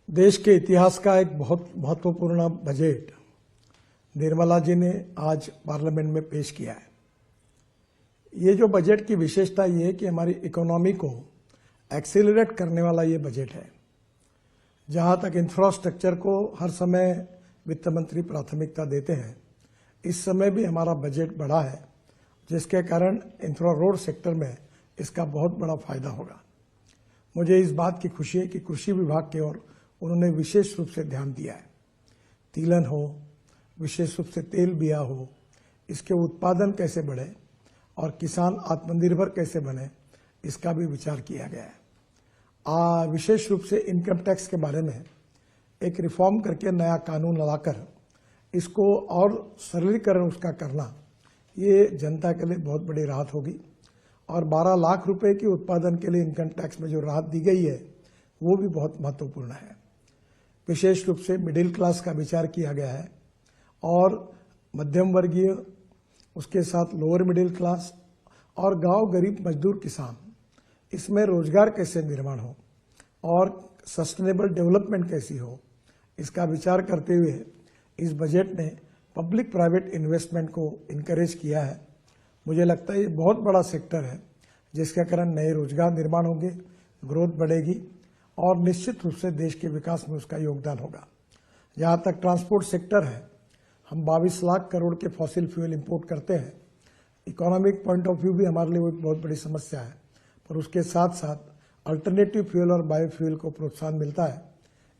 देश के इतिहास का एक बहुत महत्वपूर्ण बजट निर्मला जी ने आज पार्लियामेंट में पेश किया है। ये जो बजट की विशेषता ये है कि हमारी इकोनॉमी को एक्सीलरेट करने वाला ये बजट है। जहां तक इंफ्रास्ट्रक्चर को हर समय वित्त मंत्री प्राथमिकता देते हैं, इस समय भी हमारा बजट बढ़ा है, जिसके कारण इंफ्रा रोड सेक्टर में इसका बहुत बड़ा फायदा होगा। मुझे इस बात की खुशी है कि कृषि विभाग की ओर उन्होंने विशेष रूप से ध्यान दिया है। तिलहन हो, विशेष रूप से तेल बिया हो, इसके उत्पादन कैसे बढ़े और किसान आत्मनिर्भर कैसे बने, इसका भी विचार किया गया है। विशेष रूप से इनकम टैक्स के बारे में एक रिफॉर्म करके नया कानून लाकर इसको और सरलीकरण उसका करना, ये जनता के लिए बहुत बड़ी राहत होगी। और 12 लाख रुपए के उत्पादन के लिए इनकम टैक्स में जो राहत दी गई है, वो भी बहुत महत्वपूर्ण है। विशेष रूप से मिडिल क्लास का विचार किया गया है और मध्यम वर्गीय, उसके साथ लोअर मिडिल क्लास और गांव गरीब मजदूर किसान, इसमें रोजगार कैसे निर्माण हो और सस्टेनेबल डेवलपमेंट कैसी हो, इसका विचार करते हुए इस बजट ने पब्लिक प्राइवेट इन्वेस्टमेंट को इनकरेज किया है। मुझे लगता है ये बहुत बड़ा सेक्टर है, जिसके कारण नए रोजगार निर्माण होंगे, ग्रोथ बढ़ेगी और निश्चित रूप से देश के विकास में उसका योगदान होगा। जहां तक ट्रांसपोर्ट सेक्टर है, हम 22 लाख करोड़ के फॉसिल फ्यूल इंपोर्ट करते हैं। इकोनॉमिक पॉइंट ऑफ व्यू भी हमारे लिए वो एक बहुत बड़ी समस्या है, पर उसके साथ साथ अल्टरनेटिव फ्यूल और बायोफ्यूल को प्रोत्साहन मिलता है।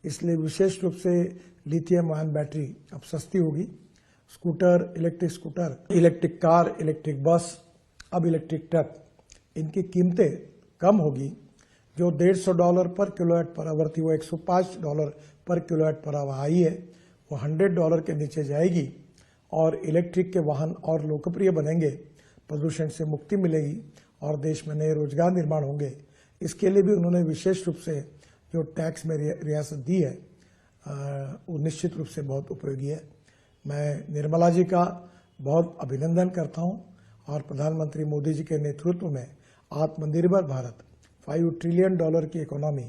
इसलिए विशेष रूप से लिथियम आयन बैटरी अब सस्ती होगी। Scooter, electric car, electric bus, अब इलेक्ट्रिक ट्रक, इनकी कीमतें कम होगी। जो $150 पर किलोवाट पर आवर थी, वो $105 पर किलोवाट पर आवर आई है, वो $100 के नीचे जाएगी और इलेक्ट्रिक के वाहन और लोकप्रिय बनेंगे, प्रदूषण से मुक्ति मिलेगी और देश में नए रोजगार निर्माण होंगे। इसके लिए भी उन्होंने विशेष रूप से जो टैक्स में रियासत दी है, वो निश्चित रूप से बहुत उपयोगी है। मैं निर्मला जी का बहुत अभिनंदन करता हूं और प्रधानमंत्री मोदी जी के नेतृत्व में आत्मनिर्भर भारत, $5 ट्रिलियन की इकोनॉमी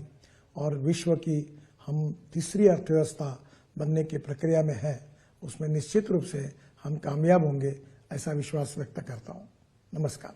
और विश्व की हम तीसरी अर्थव्यवस्था बनने की प्रक्रिया में है, उसमें निश्चित रूप से हम कामयाब होंगे, ऐसा विश्वास व्यक्त करता हूं। नमस्कार।